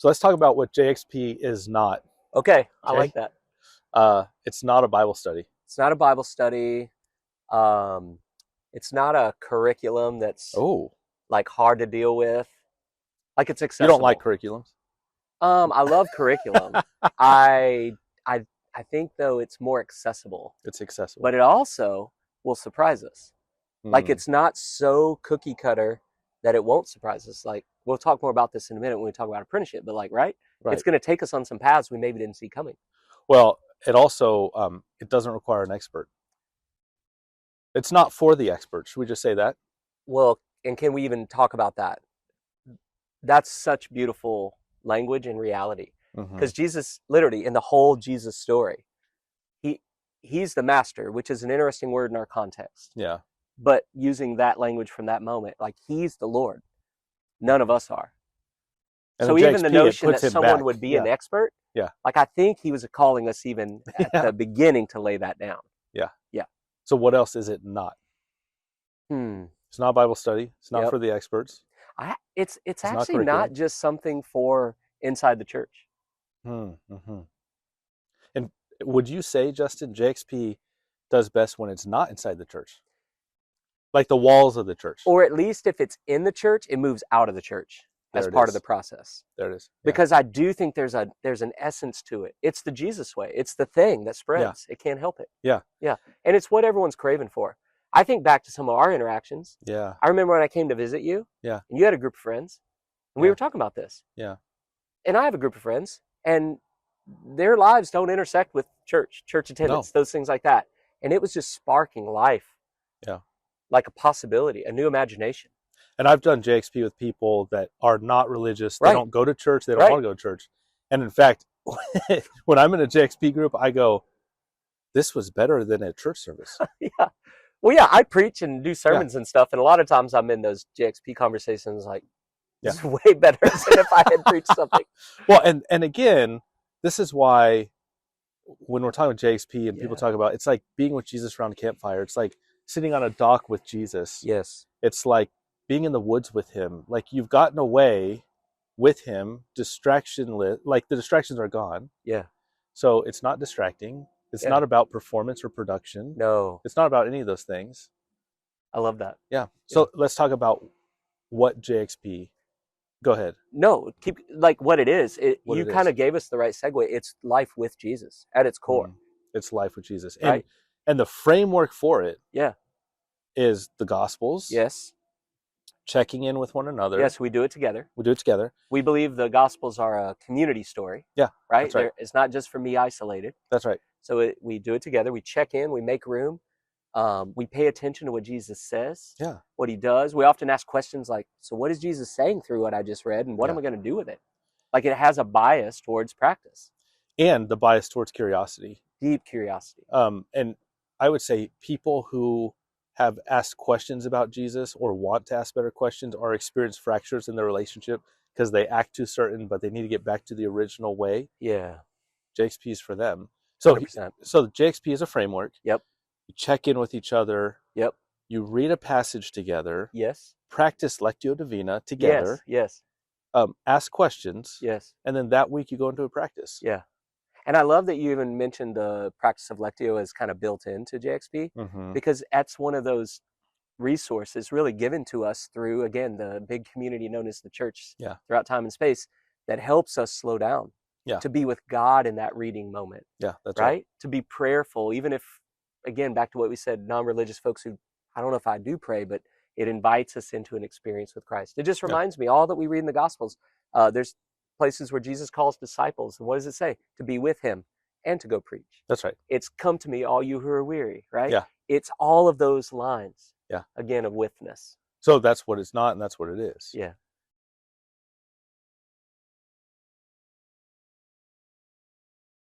So let's talk about what JXP is not. Okay, I Okay. like that. It's not a Bible study. It's not a Bible study. Um, it's not a curriculum that's Oh, like hard to deal with. Like it's you don't like accessible. curriculums? I love curriculum. I I I think though it's more accessible, It's accessible. but it also will surprise us. Like Hmm. it's not so cookie cutter that it won't surprise us. Like we'll talk more about this in a minute when we talk about apprenticeship, but like right? Right. It's going to take us on some paths we maybe didn't see coming. Well, it also it doesn't require an expert. It's not for the expert. Should we just say that? Well, and can we even talk about that? That's such beautiful language and reality. Mm-hmm. Because Jesus, literally, in the whole Jesus story, he he's the master, which is an interesting word in our context. Yeah. But using that language from that moment, like he's the Lord. None of us are. And So in even the JXP, notion it that puts him someone back. would be Yeah. an expert, Yeah. like I think he was calling us even at Yeah. the beginning to lay that down. Yeah. Yeah. So what else is it not? It's not a Bible study. It's not Yep. for the experts. It's not actually curriculum. not just something for inside the church. Mm-hmm. And would you say, Justin, JXP does best when it's not inside the church? Like the walls of the church. Or at least if it's in the church, it moves out of the church as There it part of is. the process. There it is. Yeah. Because I do think there's an essence to it. It's the Jesus way. It's the thing that spreads. It can't help it. Yeah. Yeah. And it's what everyone's craving for. I think back to some of our interactions. Yeah. I remember when I came to visit you. Yeah. And you had a group of friends. And we Yeah. were talking about this. Yeah. And I have a group of friends. And their lives don't intersect with church attendance, those things like that. And it was just sparking life. Yeah. Like a possibility, a new imagination. And I've done JXP with people that are not religious. They Right. don't go to church. They don't Right. want to go to church. And in fact, when I'm in a JXP group, I go, this was better than a church service. Yeah. Well, yeah, I preach and do sermons and stuff. And a lot of times I'm in those JXP conversations like, this is way better than if I had preached something. Well, and again, this is why when we're talking about JXP and people talk about, it's like being with Jesus around a campfire. It's like sitting on a dock with Jesus. Yes. It's like being in the woods with him. Like you've gotten away with him, distractionless, like the distractions are gone. Yeah. So it's not distracting. It's not about performance or production. No. It's not about any of those things. I love that. Yeah. So let's talk about what JXP. Go ahead. No, keep like what it is. You kind is. of gave us the right segue. It's life with Jesus at its core. It's life with Jesus. Right. And the framework for it Yeah. is the Gospels. Yes. Checking in with one another. Yes, we do it together. We do it together. We believe the Gospels are a community story. Yeah. Right? That's right. It's not just for me isolated. That's right. So we do it together. We check in. We make room. We pay attention to what Jesus says. Yeah. What he does. We often ask questions like, so what is Jesus saying through what I just read? And what am I going to do with it? Like it has a bias towards practice. And the bias towards curiosity. Deep curiosity. And I would say people who have asked questions about Jesus or want to ask better questions or experience fractures in their relationship because they act too certain, but they need to get back to the original way. Yeah. JXP is for them. So, 100%. so JXP is a framework. Yep. You check in with each other. Yep. You read a passage together. Yes. Practice Lectio Divina together. Yes. Ask questions. Yes. And then that week you go into a practice. Yeah. And I love that you even mentioned the practice of Lectio as kind of built into JXP because that's one of those resources really given to us through, again, the big community known as the church throughout time and space that helps us slow down to be with God in that reading moment. Yeah, that's right. To be prayerful, even if, again, back to what we said, non-religious folks who, I don't know if I do pray, but it invites us into an experience with Christ. It just reminds me, all that we read in the Gospels, there's places where Jesus calls disciples. And what does it say? To be with him and to go preach. That's right. It's come to me, all you who are weary, right? Yeah. It's all of those lines, Yeah. again, of withness. So that's what it's not, and that's what it is. Yeah.